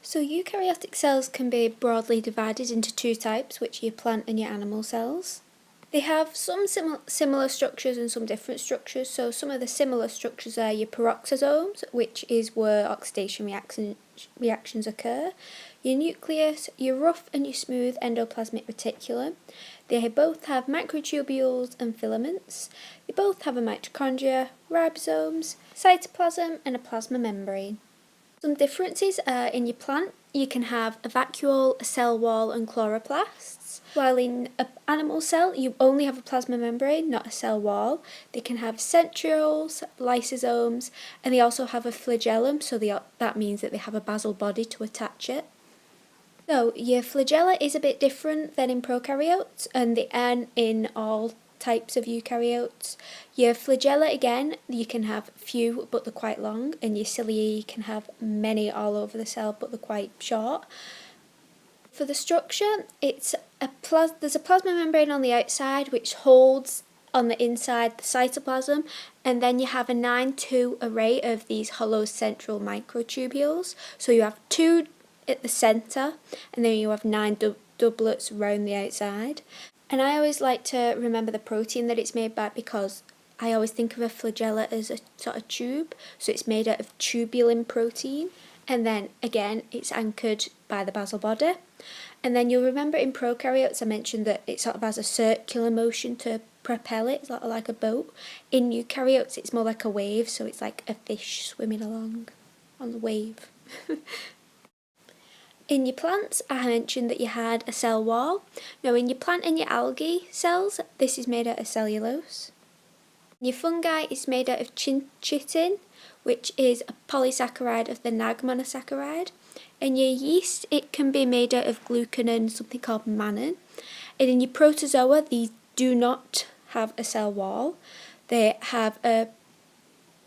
So eukaryotic cells can be broadly divided into two types, which are your plant and your animal cells. They have some similar structures and some different structures. So some of the similar structures are your peroxisomes, which is where oxidation reactions occur, your nucleus, your rough and your smooth endoplasmic reticulum. They both have microtubules and filaments. They both have a mitochondria, ribosomes, cytoplasm and a plasma membrane. Some differences are in your plant, you can have a vacuole, a cell wall and chloroplasts, while in an animal cell you only have a plasma membrane, not a cell wall. They can have centrioles, lysosomes, and they also have a flagellum, so that means that they have a basal body to attach it. So your flagella is a bit different than in prokaryotes, and they aren't in all types of eukaryotes. Your flagella, again, you can have few but they're quite long, and your cilia you can have many all over the cell but they're quite short. For the structure, there's a plasma membrane on the outside which holds on the inside the cytoplasm, and then you have a 9-2 array of these hollow central microtubules. So you have 2 at the centre and then you have 9 doublets around the outside. And I always like to remember the protein that it's made by, because I always think of a flagella as a sort of tube, so it's made out of tubulin protein, and then again it's anchored by the basal body. And then you'll remember in prokaryotes I mentioned that it sort of has a circular motion to propel it, sort of like a boat. In eukaryotes it's more like a wave, so it's like a fish swimming along on the wave. In your plants, I mentioned that you had a cell wall. Now in your plant and your algae cells, this is made out of cellulose. Your fungi is made out of chitin, which is a polysaccharide of the Nag monosaccharide. And your yeast, it can be made out of glucan and something called mannan. And in your protozoa, these do not have a cell wall. They have a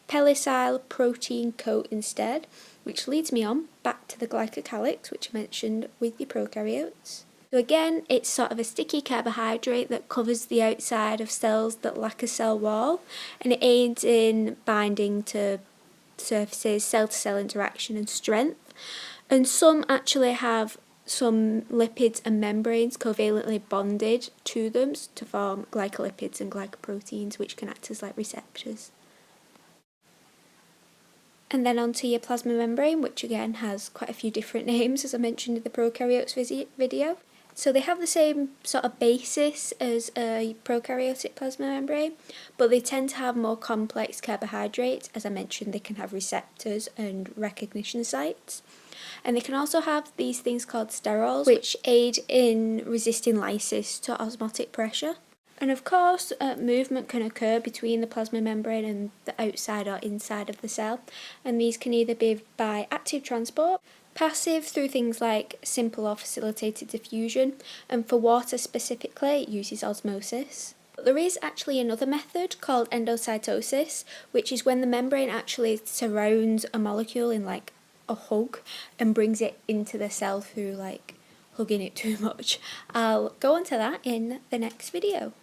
pelysyl protein coat instead, which leads me on back to the glycocalyx, which I mentioned with your prokaryotes. So again, it's sort of a sticky carbohydrate that covers the outside of cells that lack a cell wall, and it aids in binding to surfaces, cell-to-cell interaction and strength. And some actually have some lipids and membranes covalently bonded to them to form glycolipids and glycoproteins, which can act as like receptors. And then onto your plasma membrane, which again has quite a few different names, as I mentioned in the prokaryotes video. So they have the same sort of basis as a prokaryotic plasma membrane, but they tend to have more complex carbohydrates. As I mentioned, they can have receptors and recognition sites. And they can also have these things called sterols, which aid in resisting lysis to osmotic pressure. And of course, movement can occur between the plasma membrane and the outside or inside of the cell, and these can either be by active transport, passive through things like simple or facilitated diffusion, and for water specifically, it uses osmosis. But there is actually another method called endocytosis, which is when the membrane actually surrounds a molecule in like a hug and brings it into the cell through like hugging it too much. I'll go on to that in the next video.